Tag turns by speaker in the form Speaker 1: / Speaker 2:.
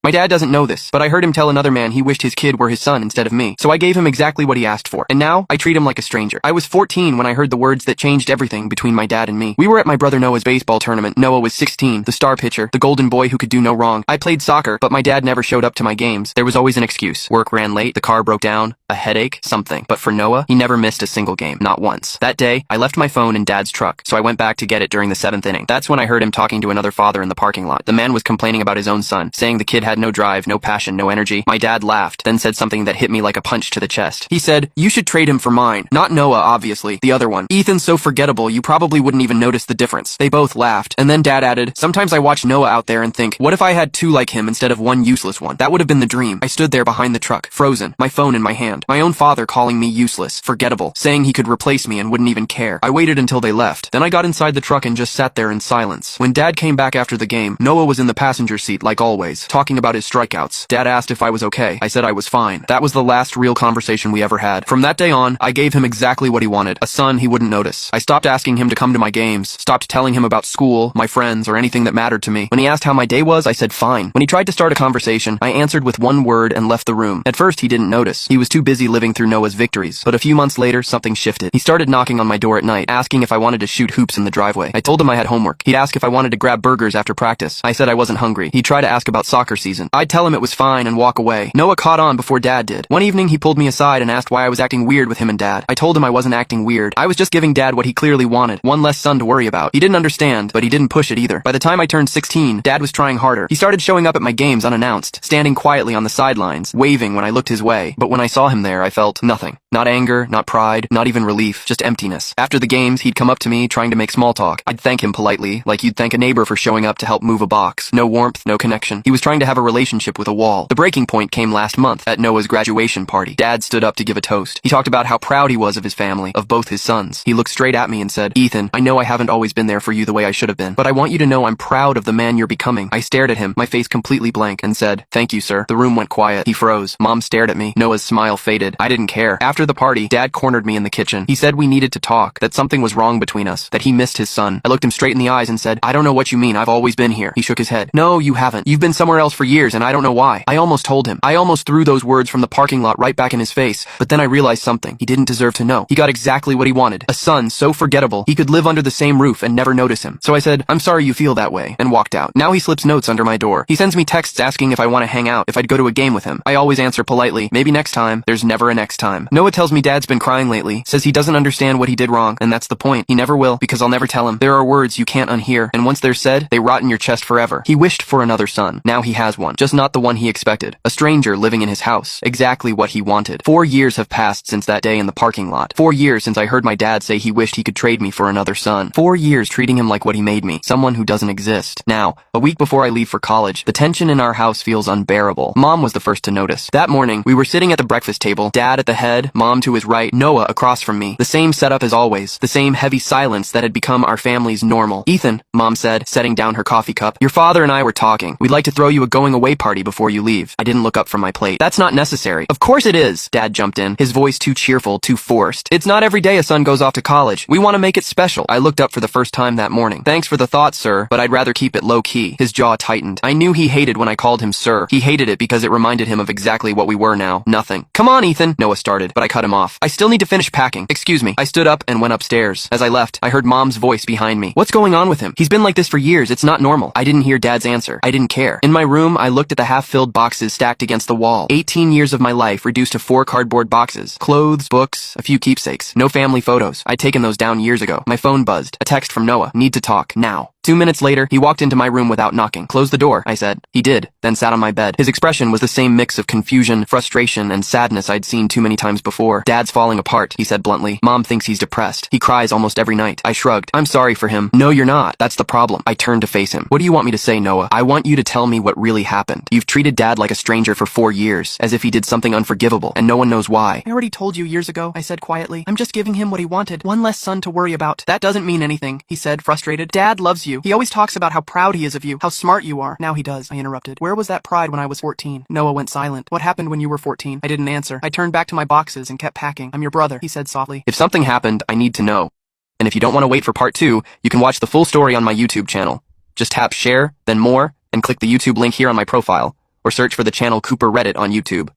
Speaker 1: My dad doesn't know this, but I heard him tell another man he wished his kid were his son instead of me. So I gave him exactly what he asked for. And now, I treat him like a stranger. I was 14 when I heard the words that changed everything between my dad and me. We were at my brother Noah's baseball tournament. Noah was 16, the star pitcher, the golden boy who could do no wrong. I played soccer, but my dad never showed up to my games. There was always an excuse. Work ran late, the car broke down, a headache, something. But for Noah, he never missed a single game. Not once. That day, I left my phone in Dad's truck, so I went back to get it during the 7th inning. That's when I heard him talking to another father in the parking lot. The man was complaining about his own son, saying the kid had no drive, no passion, no energy. My dad laughed, then said something that hit me like a punch to the chest. He said, "You should trade him for mine." Not Noah, obviously. The other one. "Ethan's so forgettable, you probably wouldn't even notice the difference." They both laughed, and then Dad added, "Sometimes I watch Noah out there and think, what if I had two like him instead of one useless one? That would have been the dream." I stood there behind the truck, frozen, my phone in my hand. My own father calling me useless, forgettable, saying he could replace me and wouldn't even care. I waited until they left. Then I got inside the truck and just sat there in silence. When Dad came back after the game, Noah was in the passenger seat like always, talking about his strikeouts. Dad asked if I was okay. I said I was fine. That was the last real conversation we ever had. From that day on, I gave him exactly what he wanted. A son he wouldn't notice. I stopped asking him to come to my games, stopped telling him about school, my friends, or anything that mattered to me. When he asked how my day was, I said fine. When he tried to start a conversation, I answered with one word and left the room. At first, he didn't notice. He was too busy living through Noah's victories. But a few months later, something shifted. He started knocking on my door at night, asking if I wanted to shoot hoops in the driveway. I told him I had homework. He'd ask if I wanted to grab burgers after practice. I said I wasn't hungry. He'd try to ask about soccer season. I'd tell him it was fine and walk away. Noah caught on before Dad did. One evening, he pulled me aside and asked why I was acting weird with him and Dad. I told him I wasn't acting weird. I was just giving Dad what he clearly wanted. One less son to worry about. He didn't understand, but he didn't push it either. By the time I turned 16, Dad was trying harder. He started showing up at my games unannounced, standing quietly on the sidelines, waving when I looked his way. But when I saw him there, I felt nothing. Not anger, not pride, not even relief, just emptiness. After the games, he'd come up to me, trying to make small talk. I'd thank him politely, like you'd thank a neighbor for showing up to help move a box. No warmth, no connection. He was trying to have a relationship with a wall. The breaking point came last month, at Noah's graduation party. Dad stood up to give a toast. He talked about how proud he was of his family, of both his sons. He looked straight at me and said, "Ethan, I know I haven't always been there for you the way I should have been, but I want you to know I'm proud of the man you're becoming." I stared at him, my face completely blank, and said, "Thank you, sir." The room went quiet. He froze. Mom stared at me. Noah's smile faded. I didn't care. After the party, Dad cornered me in the kitchen. He said we needed to talk, that something was wrong between us, that he missed his son. I looked him straight in the eyes and said, "I don't know what you mean. I've always been here." He shook his head. "No, you haven't. You've been somewhere else for years, and I don't know why." I almost told him. I almost threw those words from the parking lot right back in his face, but then I realized something. He didn't deserve to know. He got exactly what he wanted. A son so forgettable, he could live under the same roof and never notice him. So I said, "I'm sorry you feel that way," and walked out. Now he slips notes under my door. He sends me texts asking if I want to hang out, if I'd go to a game with him. I always answer politely, "Maybe next time." There's never a next time. Noah tells me Dad's been crying lately, says he doesn't understand what he did wrong, and that's the point. He never will, because I'll never tell him. There are words you can't unhear, and once they're said, they rot in your chest forever. He wished for another son. Now he has one, just not the one he expected. A stranger living in his house. Exactly what he wanted. 4 years have passed since that day in the parking lot. 4 years since I heard my dad say he wished he could trade me for another son. 4 years treating him like what he made me, someone who doesn't exist. Now, a week before I leave for college, the tension in our house feels unbearable. Mom was the first to notice. That morning, we were sitting at the breakfast table, Dad at the head, Mom to his right, Noah across from me. The same setup as always, the same heavy silence that had become our family's normal. "Ethan," Mom said, setting down her coffee cup, "your father and I were talking. We'd like to throw you a going-away party before you leave." I didn't look up from my plate. "That's not necessary." "Of course it is," Dad jumped in, his voice too cheerful, too forced. "It's not every day a son goes off to college. We want to make it special." I looked up for the first time that morning. "Thanks for the thought, sir, but I'd rather keep it low-key." His jaw tightened. I knew he hated when I called him sir. He hated it because it reminded him of exactly what we were now. Nothing. "Come on, Ethan," Noah started, but I cut him off. "I still need to finish packing. Excuse me." I stood up and went upstairs. As I left, I heard Mom's voice behind me. "What's going on with him? He's been like this for years. It's not normal." I didn't hear Dad's answer. I didn't care. In my room, I looked at the half-filled boxes stacked against the wall. 18 years of my life reduced to 4 cardboard boxes. Clothes, books, a few keepsakes. No family photos. I'd taken those down years ago. My phone buzzed. A text from Noah. "Need to talk. Now." 2 minutes later, he walked into my room without knocking. "Close the door," I said. He did, then sat on my bed. His expression was the same mix of confusion, frustration, and sadness I'd seen too many times before. "Dad's falling apart," he said bluntly. "Mom thinks he's depressed. He cries almost every night." I shrugged. "I'm sorry for him." "No, you're not. That's the problem." I turned to face him. "What do you want me to say, Noah?" "I want you to tell me what really happened. You've treated Dad like a stranger for 4 years, as if he did something unforgivable, and no one knows why." "I already told you years ago," I said quietly. "I'm just giving him what he wanted. One less son to worry about." "That doesn't mean anything," he said, frustrated. "Dad loves you. He always talks about how proud he is of you, how smart you are." "Now he does," I interrupted. "Where was that pride when I was 14? Noah went silent. "What happened when you were 14? I didn't answer. I turned back to my boxes and kept packing. "I'm your brother," he said softly. "If something happened, I need to know. And if you don't want to wait for part 2, you can watch the full story on my YouTube channel. Just tap share, then more, and click the YouTube link here on my profile. or search for the channel Cooper Reddit on YouTube.